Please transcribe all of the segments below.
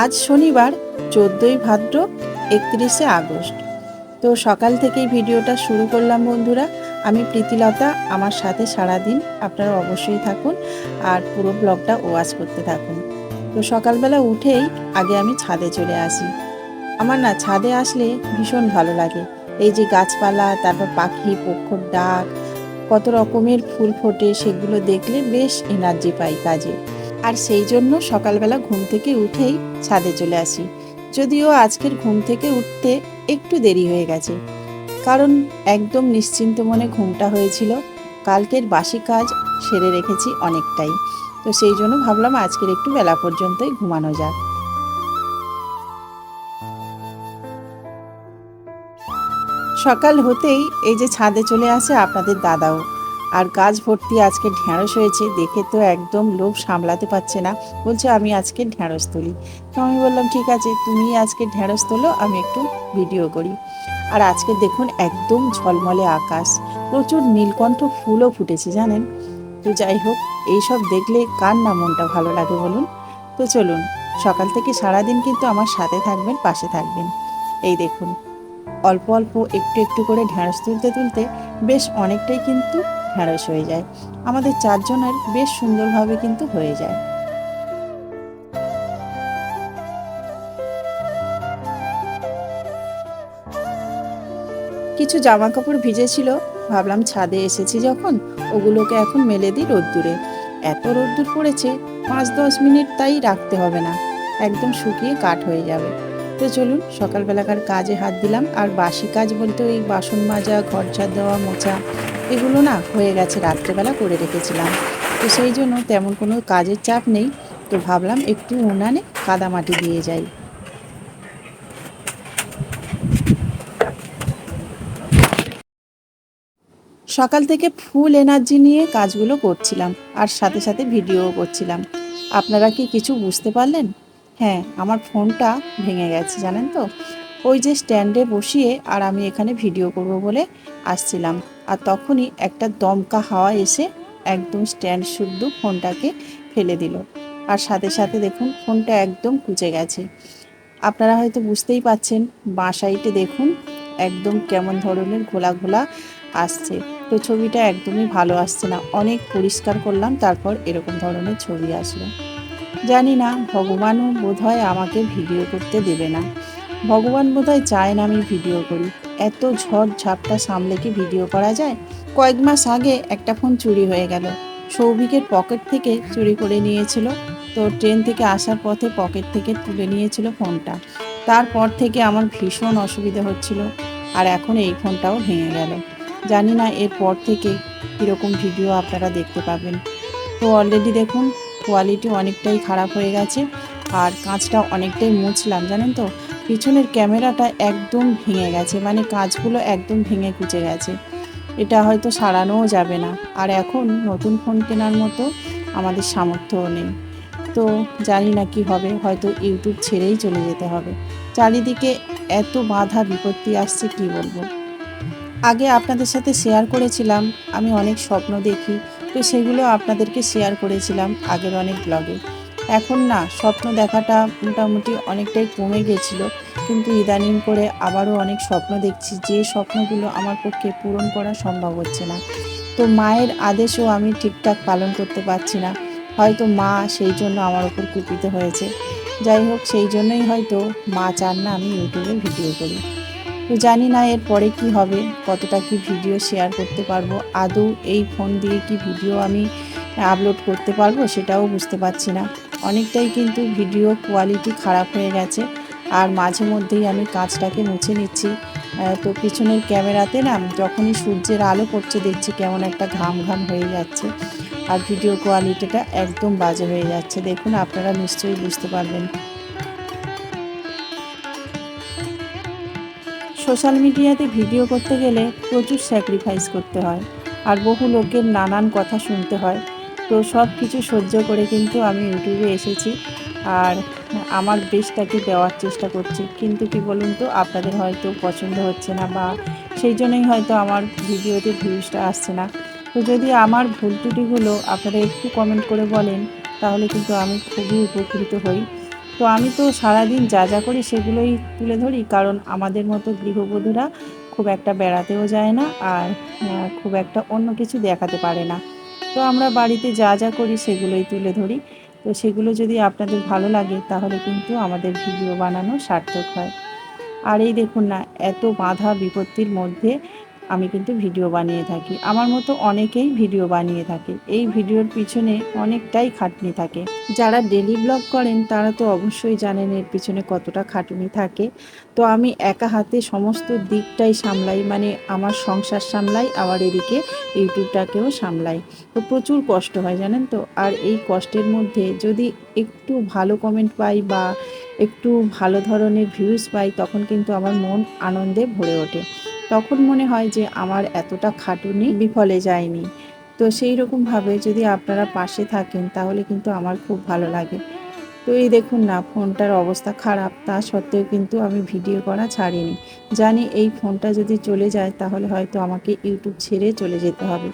আজ শনিবার 14ই ভাদ্র 31শে আগস্ট। তো সকাল থেকেই ভিডিওটা শুরু করলাম বন্ধুরা। আমি প্রীতিলতা, আমার সাথে সারাদিন আপনারা অবশ্যই থাকুন আর পুরো ব্লগটা ওয়াচ করতে থাকুন। তো সকালবেলা উঠেই আগে আমি ছাদে চলে আসি। আমার না ছাদে আসলে ভীষণ ভালো লাগে। এই যে গাছপালা, তারপর পাখি পক্ষীর ডাক, কত রকমের ফুল ফোটে, সেগুলো দেখলে বেশ এনার্জি পাই কাজে। আর সেই জন্য সকালবেলা ঘুম থেকে উঠেই ছাদে চলে আসি। যদিও আজকের ঘুম থেকে উঠতে একটু দেরি হয়ে গেছে, কারণ একদম নিশ্চিন্ত মনে ঘুমটা হয়েছিল। কালকের বাসি কাজ সেরে রেখেছি অনেকটাই, তো সেই জন্য ভাবলাম আজকের একটু বেলা পর্যন্তই ঘুমানো যাক। সকাল হতেই এই যে ছাদে চলে আসে আপনাদের দাদাও, আর গাছ ভর্তি আজকে ঢ্যাঁড়স হয়েছে। দেখে তো একদম লোভ সামলাতে পারছে না, বলছে আমি আজকে ঢ্যাঁড়স তুলি। তো আমি বললাম ঠিক আছে, তুমি আজকে ঢ্যাঁড়স তোলো, আমি একটু ভিডিও করি। আর আজকে দেখুন একদম ঝলমলে আকাশ, প্রচুর নীলকণ্ঠ ফুলও ফুটেছে জানেন। তো যাই হোক, এইসব দেখলে কার না মনটা ভালো লাগে বলুন। তো চলুন, সকাল থেকে সারাদিন কিন্তু আমার সাথে থাকবেন, পাশে থাকবেন। এই দেখুন, অল্প অল্প একটু একটু করে ঢ্যাঁড়স তুলতে তুলতে বেশ অনেকটাই কিন্তু ঢ্যাঁড়স হয়ে যায়। আমাদের চারজনের বেশ সুন্দরভাবে কিন্তু হয়ে যায়। কিছু জামা কাপড় ভিজেছিল, ভাবলাম ছাদে এসেছি যখন ওগুলোকে এখন মেলে দিই রোদ্দুরে। এত রোদ্দুর পড়েছে, 5-10 মিনিট তাই রাখতে হবে না, একদম শুকিয়ে কাঠ হয়ে যাবে। তো চলুন সকালবেলাকার কাজে হাত দিলাম। আর বাসি কাজ বলতে ওই বাসন মাজা, ঘর ঝাড় দেওয়া, মোছা, এগুলো না হয়ে গেছে, রাত্রেবেলা করে রেখেছিলাম। তো সেই জন্য তেমন কোনো কাজের চাপ নেই। তো ভাবলাম একটু উনানে কাদামাটি দিয়ে যাই। সকাল থেকে ফুল এনার্জি নিয়ে কাজগুলো করছিলাম, আর সাথে সাথে ভিডিও করছিলাম। আপনারা কি কিছু বুঝতে পারলেন? হ্যাঁ, আমার ফোনটা ভেঙে গেছে জানেন তো। ওই যে স্ট্যান্ডে বসিয়ে আর আমি এখানে ভিডিও করব বলে আসছিলাম, আর তখনই একটা দমকা হাওয়া এসে একদম স্ট্যান্ড শুদ্ধ ফোনটাকে ফেলে দিল। আর সাথে সাথে দেখুন ফোনটা একদম কুঁচে গেছে। আপনারা হয়তো বুঝতেই পাচ্ছেন, বাঁ সাইডে দেখুন একদম কেমন ধরনের ঘোলা ঘোলা আসছে। তো ছবিটা একদমই ভালো আসছে না, অনেক পরিষ্কার করলাম তারপর এরকম ধরনের ছবি আসলো। জানি না, ভগবানও বোধহয় আমাকে ভিডিও করতে দেবে না। ভগবান বোধহয় চায় না আমি ভিডিও করি। এত ঝড় ঝাপটা সামলে কি ভিডিও করা যায়? কয়েক মাস আগে একটা ফোন চুরি হয়ে গেল। সৌভিকের পকেট থেকে চুরি করে নিয়েছিল। তো ট্রেন থেকে আসার পথে পকেট থেকে তুলে নিয়েছিল ফোনটা। তারপর থেকে আমার ভীষণ অসুবিধা হচ্ছিল, আর এখন এই ফোনটাও ভেঙে গেল। জানি না এরপর থেকে কীরকম ভিডিও আপনারা দেখতে পাবেন। তো অলরেডি দেখুন কোয়ালিটি অনেকটাই খারাপ হয়ে গেছে, আর কাঁচটা অনেকটাই মুছলাম জানেন তো, পিছনের ক্যামেরাটা একদম ভেঙে গেছে, মানে কাঁচগুলো একদম ভেঙে কুচে গেছে। এটা হয়তো সারানোও যাবে না, আর এখন নতুন ফোন কেনার মতো আমাদের সামর্থ্যও নেই। তো জানি না কি হবে, হয়তো ইউটিউব ছেড়েই চলে যেতে হবে। চারিদিকে এত বাধা বিপত্তি আসছে কি বলবো। আগে আপনাদের সাথে শেয়ার করেছিলাম আমি অনেক স্বপ্ন দেখি, তো সেগুলো আপনাদেরকে শেয়ার করেছিলাম আগের অনেক ব্লগে। এখন না স্বপ্ন দেখাটা মোটামুটি অনেকটাই কমে গেছিলো, কিন্তু ইদানিং করে আবারও অনেক স্বপ্ন দেখছি, যে স্বপ্নগুলো আমার পক্ষে পূরণ করা সম্ভব হচ্ছে না। তো মায়ের আদেশও আমি ঠিকঠাক পালন করতে পারছি না, হয়তো মা সেই জন্য আমার ওপর কুপিত হয়েছে। যাই হোক, সেই জন্যই হয়তো মা চান না আমি ইউটিউবে ভিডিও করি। তো জানি না এর পরে কি হবে, কতটা কি ভিডিও শেয়ার করতে পারবো, আদৌ এই ফোন দিয়ে কি ভিডিও আমি আপলোড করতে পারবো সেটাও বুঝতে পারছি না। অনেকটাই কিন্তু ভিডিও কোয়ালিটি খারাপ হয়ে গেছে, আর মাঝে মধ্যেই আমি কাজটাকে মুছে নিচ্ছি। তো পিছনের ক্যামেরাতে না যখনই সূর্যের আলো পড়ছে দেখছি কেমন একটা ঘাম ঘাম হয়ে যাচ্ছে, আর ভিডিও কোয়ালিটিটা একদম বাজে হয়ে যাচ্ছে। দেখুন আপনারা নিশ্চয়ই বুঝতে পারবেন। সোশ্যাল মিডিয়াতে ভিডিও করতে গেলে প্রচুর স্যাক্রিফাইস করতে হয়, আর বহু লোকের নানান কথা শুনতে হয়। তো সব কিছু সহ্য করে কিন্তু আমি ইউটিউবে এসেছি, আর আমার বেস্টটাকে দেওয়ার চেষ্টা করছি। কিন্তু কি বলুন তো, আপনাদের হয়তো পছন্দ হচ্ছে না, বা সেই জন্যই হয়তো আমার ভিডিওতে ভিউজটা আসছে না। তো যদি আমার ভুল ত্রুটিগুলো আপনারা একটু কমেন্ট করে বলেন, তাহলে কিন্তু আমি খুবই উপকৃত হই। তো আমি তো সারাদিন যা যা করি সেগুলোই তুলে ধরি, কারণ আমাদের মতো গৃহবধূরা খুব একটা বেড়াতেও যায় না, আর খুব একটা অন্য কিছু দেখাতে পারে না। তো আমরা বাড়িতে যা যা করি সেগুলোই তুলে ধরি। তো সেগুলো যদি আপনাদের ভালো লাগে তাহলে কিন্তু আমাদের ভিডিও বানানো সার্থক হয়। আর এই দেখুন না, এত বাধা বিপত্তির মধ্যে আমি কিন্তু ভিডিও বানিয়ে থাকি। আমার মতো অনেকেই ভিডিও বানিয়ে থাকে। এই ভিডিওর পিছনে অনেকটাই খাটনি থাকে। যারা ডেলি ব্লগ করেন তারা তো অবশ্যই জানেন এর পিছনে কতটা খাটুনি থাকে। তো আমি একা হাতে সমস্ত দিকটাই সামলাই, মানে আমার সংসার সামলাই, আবার এদিকে ইউটিউবটাকেও সামলাই। তো প্রচুর কষ্ট হয় জানেন তো। আর এই কষ্টের মধ্যে যদি একটু ভালো কমেন্ট পাই বা একটু ভালো ধরনের ভিউজ পাই, তখন কিন্তু আমার মন আনন্দে ভরে ওঠে। তখন মনে হয় যে আমার এতটা খাটুনি বিফলে যায়নি। তো সেই রকমভাবে যদি আপনারা পাশে থাকেন তাহলে কিন্তু আমার খুব ভালো লাগে। তো এই দেখুন না, ফোনটার অবস্থা খারাপ, তা সত্ত্বেও কিন্তু আমি ভিডিও করা ছাড়িনি। জানি এই ফোনটা যদি চলে যায় তাহলে হয়তো আমাকে ইউটিউব ছেড়ে চলে যেতে হবে।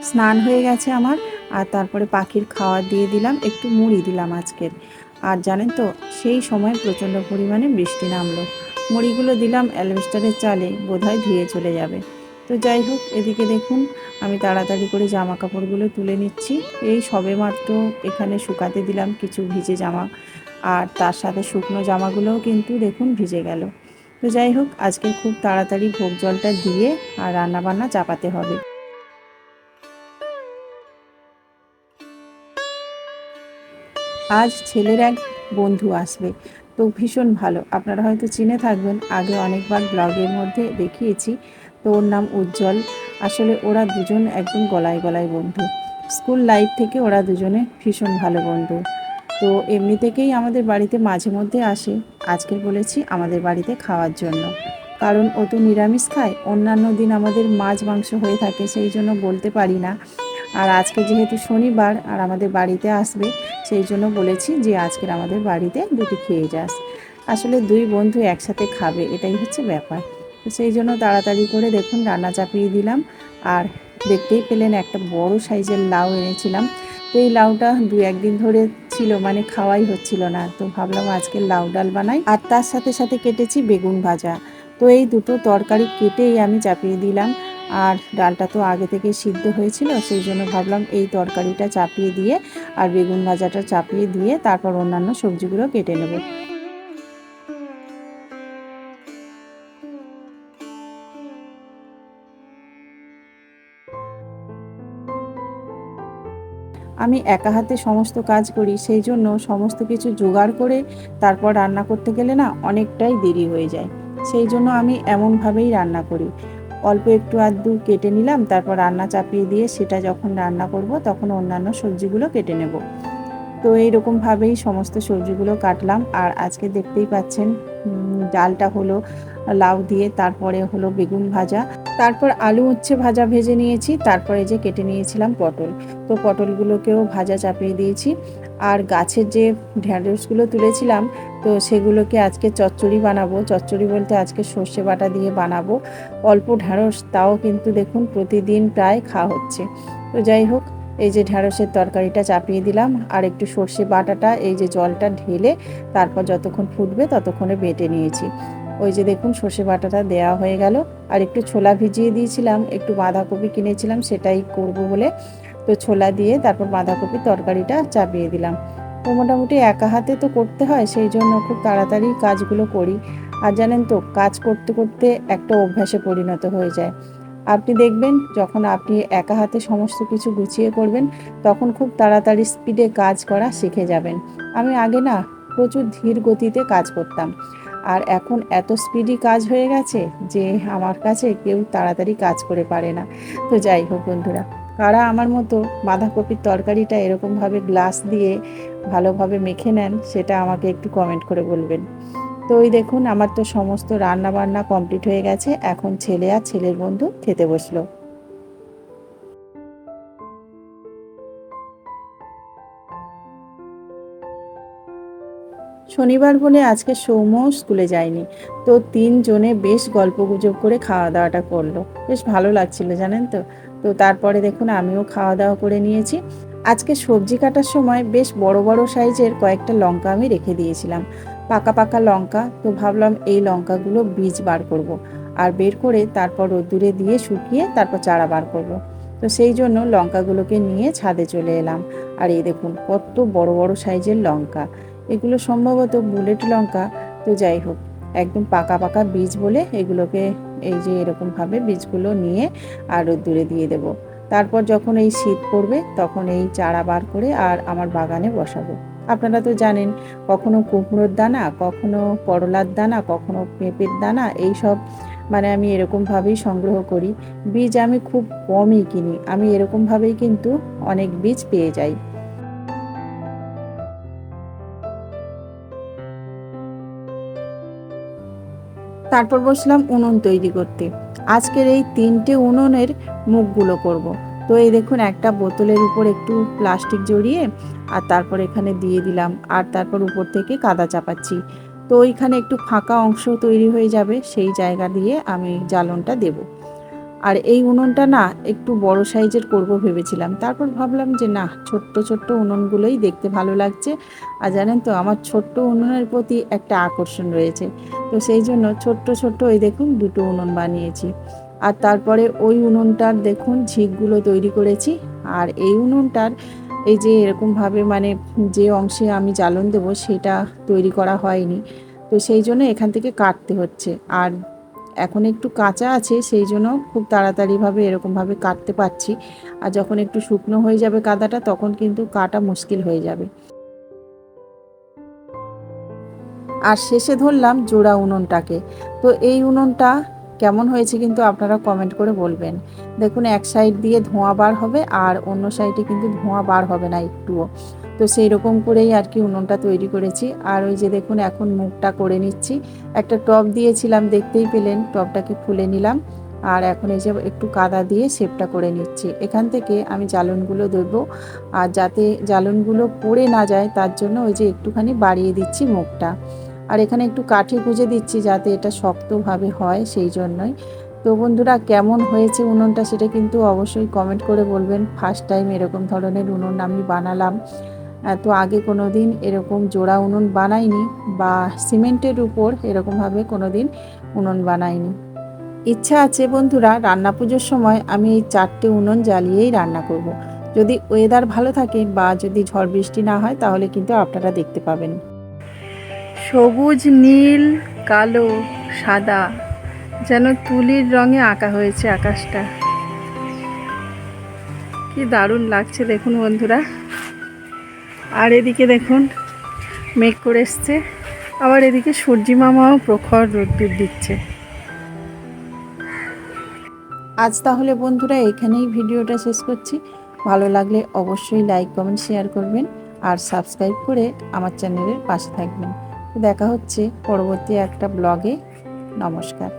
স্নান হয়ে গেছে আমার, আর তারপরে পাখির খাওয়া দিয়ে দিলাম, একটু মুড়ি দিলাম আজকের। আর জানেন তো, সেই সময় প্রচণ্ড পরিমাণে বৃষ্টি নামলো। মুড়িগুলো দিলাম অ্যালবেস্টারের চালে, বোধহয় ধুয়ে চলে যাবে। তো যাই হোক, এদিকে দেখুন আমি তাড়াতাড়ি করে জামা কাপড়গুলো তুলে নিচ্ছি। এই সবেমাত্র এখানে শুকাতে দিলাম কিছু ভিজে জামা, আর তার সাথে শুকনো জামাগুলোও কিন্তু দেখুন ভিজে গেল। তো যাই হোক, আজকে খুব তাড়াতাড়ি ভোগ জলটা দিয়ে আর রান্নাবান্না চাপাতে হবে। আজ ছেলের এক বন্ধু আসবে, তো ভীষণ ভালো, আপনারা হয়তো চিনে থাকবেন, আগে অনেকবার ব্লগের মধ্যে দেখিয়েছি। তো ওর নাম উজ্জ্বল। আসলে ওরা দুজন একদম গলায় গলায় বন্ধু। স্কুল লাইফ থেকে ওরা দুজনে ভীষণ ভালো বন্ধু। তো এমনি থেকেই আমাদের বাড়িতে মাঝে মধ্যে আসে। আজকে বলেছি আমাদের বাড়িতে খাওয়ার জন্য, কারণ ও তো নিরামিষ খায়। অন্যান্য দিন আমাদের মাছ মাংস হয়ে থাকে, সেই জন্য বলতে পারি না। আর আজকে যেহেতু শনিবার আর আমাদের বাড়িতে আসবে, সেই জন্য বলেছি যে আজকের আমাদের বাড়িতে দুটি খেয়ে যাস। আসলে দুই বন্ধু একসাথে খাবে, এটাই হচ্ছে ব্যাপার। তো সেই জন্য তাড়াতাড়ি করে দেখুন রান্না চাপিয়ে দিলাম। আর দেখতেই পেলেন একটা বড় সাইজের লাউ এনেছিলাম। তো এই লাউটা দু একদিন ধরে ছিল, মানে খাওয়াই হচ্ছিল না। তো ভাবলাম আজকে লাউ ডাল বানাই, আর তার সাথে সাথে কেটেছি বেগুন ভাজা। তো এই দুটো তরকারি কেটেই আমি চাপিয়ে দিলাম। আর ডালটা তো আগে থেকে সিদ্ধ হয়েছিল, সেই জন্য ভাবলাম এই তরকারিটা চাপিয়ে দিয়ে আর বেগুন ভাজাটা চাপিয়ে দিয়ে তারপর অন্যান্য সবজিগুলো কেটে নেব। আমি একা হাতে সমস্ত কাজ করি, সেই জন্য সমস্ত কিছু জোগাড় করে তারপর রান্না করতে গেলে না অনেকটাই দেরি হয়ে যায়। সেই জন্য আমি এমনভাবেই রান্না করি, অল্প একটু আধটু কেটে নিলাম, তারপর রান্না চাপিয়ে দিয়ে সেটা যখন রান্না করব তখন অন্যান্য সবজিগুলো কেটে নেব। তো এইরকমভাবেই সমস্ত সবজিগুলো কাটলাম। আর আজকে দেখতেই পাচ্ছেন ডালটা হলো লাউ দিয়ে, তারপরে হলো বেগুন ভাজা, তারপর আলু উচ্ছে ভাজা ভেজে নিয়েছি, তারপরে যে কেটে নিয়েছিলাম পটল। তো পটলগুলোকেও ভাজা চাপিয়ে দিয়েছি। আর গাছের যে ঢ্যাঁড়সগুলো তুলেছিলাম, তো সেগুলোকে আজকে চচ্চড়ি বানাবো। চচ্চড়ি বলতে আজকে সর্ষে বাটা দিয়ে বানাবো। অল্প ঢ্যাঁড়স, তাও কিন্তু দেখুন প্রতিদিন প্রায় খাওয়া হচ্ছে। তো যাই হোক, এই যে ঢ্যাঁড়সের তরকারিটা চাপিয়ে দিলাম, আর একটু সর্ষে বাটাটা এই যে জলটা ঢেলে তারপর যতক্ষণ ফুটবে ততক্ষণে বেটে নিয়েছি। ওই যে দেখুন সর্ষে বাটাটা দেওয়া হয়ে গেল। আর একটু ছোলা ভিজিয়ে দিয়েছিলাম, একটু বাঁধাকপি কিনেছিলাম সেটাই করব বলে। তো ছোলা দিয়ে তারপর বাঁধাকপির তরকারিটা চাপিয়ে দিলাম। তো মোটামুটি একা হাতে তো করতে হয়, সেই জন্য খুব তাড়াতাড়ি কাজগুলো করি। আর জানেন তো, কাজ করতে করতে একটা অভ্যাসে পরিণত হয়ে যায়। আপনি দেখবেন যখন আপনি একা হাতে সমস্ত কিছু গুছিয়ে করবেন, তখন খুব তাড়াতাড়ি স্পিডে কাজ করা শিখে যাবেন। আমি আগে না প্রচুর ধীর গতিতে কাজ করতাম, আর এখন এত স্পিডি কাজ হয়ে গেছে যে আমার কাছে কেউ তাড়াতাড়ি কাজ করে পারে না। তো যাই হোক বন্ধুরা, কারা আমার মতো বাঁধাকপির তরকারিটা এরকমভাবে গ্লাস দিয়ে ভালোভাবে মেখে নেন, সেটা আমাকে একটু কমেন্ট করে বলবেন। তো ওই দেখুন আমার তো সমস্ত রান্না বান্না কমপ্লিট হয়ে গেছে, এখন ছেলে আর ছেলের বন্ধু খেতে বসলো। শনিবার বলে আজকে সৌম্য স্কুলে যায়নি। তো তিনজনে বেশ গল্পগুজব করে খাওয়া দাওয়াটা করলো, বেশ ভালো লাগছিল জানেন তো। তো তারপরে দেখুন আমিও খাওয়া দাওয়া করে নিয়েছি। আজকে সবজি কাটার সময় বেশ বড় বড় সাইজের কয়েকটা লঙ্কা আমি রেখে দিয়েছিলাম, পাকা পাকা লঙ্কা। তো ভাবলাম এই লঙ্কাগুলো বীজ বার করব, আর বের করে তারপর রোদ্দুরে দিয়ে শুকিয়ে তারপর চারা বার করব। তো সেই জন্য লঙ্কাগুলোকে নিয়ে ছাদে চলে এলাম। আর এই দেখুন কত বড় বড় সাইজের লঙ্কা, এগুলো সম্ভবত বুলেট লঙ্কা। তো যাই হোক, একদম পাকা পাকা বীজ বলে এগুলোকে এই যে এরকমভাবে বীজগুলো নিয়ে আর রোদ্দুরে দিয়ে দেবো। তারপর যখন এই শীত পড়বে তখন এই চারা বার করে আর আমার বাগানে বসাবো। আপনারা তো জানেন, কখনো কুমড়োর দানা, কখনো করলার দানা, কখনো পেঁপের দানা, এই সব মানে আমি এরকমভাবেই সংগ্রহ করি। বীজ আমি খুব কমই কিনি, আমি এরকমভাবেই কিন্তু অনেক বীজ পেয়ে যাই। তারপর বসলাম উনুন তৈরি করতে। আজকের এই 3টে উনুনের মুখগুলো করব। তো এই দেখুন একটা বোতলের উপর একটু প্লাস্টিক জড়িয়ে আর তারপর এখানে দিয়ে দিলাম, আর তারপর উপর থেকে কাদা চাপাচ্ছি। তো ওইখানে একটু ফাঁকা অংশ তৈরি হয়ে যাবে, সেই জায়গা দিয়ে আমি জ্বালনটা দেব। আর এই উনুনটা না একটু বড় সাইজের করব ভেবেছিলাম, তারপর ভাবলাম যে না, ছোট্ট ছোট্ট উনুনগুলোই দেখতে ভালো লাগছে। আর জানেন তো, আমার ছোট্ট উনুনের প্রতি একটা আকর্ষণ রয়েছে। তো সেই জন্য ছোট্ট ছোট্ট এই দেখুন 2টো উনুন বানিয়েছি। আর তারপরে ওই উনুনটার দেখুন ঝিকগুলো তৈরি করেছি। আর এই উনুনটার এই যে এরকমভাবে মানে যে অংশে আমি জ্বালন দেবো সেটা তৈরি করা হয়নি। তো সেই জন্য এখান থেকে কাটতে হচ্ছে। আর এখন একটু কাঁচা আছে, সেই জন্য খুব তাড়াতাড়িভাবে এরকমভাবে কাটতে পারছি। আর যখন একটু শুকনো হয়ে যাবে কাদাটা, তখন কিন্তু কাটা মুশকিল হয়ে যাবে। আর শেষে ধরলাম জোড়া উনুনটাকে। তো এই উনুনটা কেমন হয়েছে কিন্তু আপনারা কমেন্ট করে বলবেন। দেখুন এক সাইড দিয়ে ধোঁয়া বার হবে আর অন্য সাইডে কিন্তু ধোঁয়া বার হবে না একটুও। তো সেই রকম করেই আর কি উনুনটা তৈরি করেছি। আর ওই যে দেখুন এখন মুখটা করে নিচ্ছি। একটা টব দিয়েছিলাম, দেখতেই পেলেন, টবটাকে খুলে নিলাম। আর এখন এই যে একটু কাদা দিয়ে শেপটা করে নিচ্ছি। এখান থেকে আমি জ্বালনগুলো দেবো, আর যাতে জ্বালনগুলো পড়ে না যায় তার জন্য ওই যে একটুখানি বাড়িয়ে দিচ্ছি মুখটা। আর এখানে একটু কাঠি গুঁজে দিচ্ছি যাতে এটা শক্তভাবে হয়, সেই জন্যই। তো বন্ধুরা, কেমন হয়েছে উনুনটা সেটা কিন্তু অবশ্যই কমেন্ট করে বলবেন। ফার্স্ট টাইম এরকম ধরনের উনুন আমি বানালাম। তো আগে কোনো দিন এরকম জোড়া উনুন বানাইনি, বা সিমেন্টের উপর এরকমভাবে কোনো দিন উনুন বানাইনি। ইচ্ছা আছে বন্ধুরা, রান্না পুজোর সময় আমি এই 4টে উনুন জ্বালিয়েই রান্না করব। যদি ওয়েদার ভালো থাকে বা যদি ঝড় বৃষ্টি না হয় তাহলে কিন্তু আপনারা দেখতে পাবেন। সবুজ, নীল, কালো, সাদা, যেন তুলির রঙে আঁকা হয়েছে আকাশটা। কি দারুণ লাগছে দেখুন বন্ধুরা। আর এদিকে দেখুন মেঘ করে এসছে, আবার এদিকে সূর্যি মামাও প্রখর রোদ্দুর দিচ্ছে। আজ তাহলে বন্ধুরা এখানেই ভিডিওটা শেষ করছি। ভালো লাগলে অবশ্যই লাইক, কমেন্ট, শেয়ার করবেন আর সাবস্ক্রাইব করে আমার চ্যানেলের পাশে থাকবেন। দেখা হচ্ছে পরবর্তী একটা ব্লগে। নমস্কার।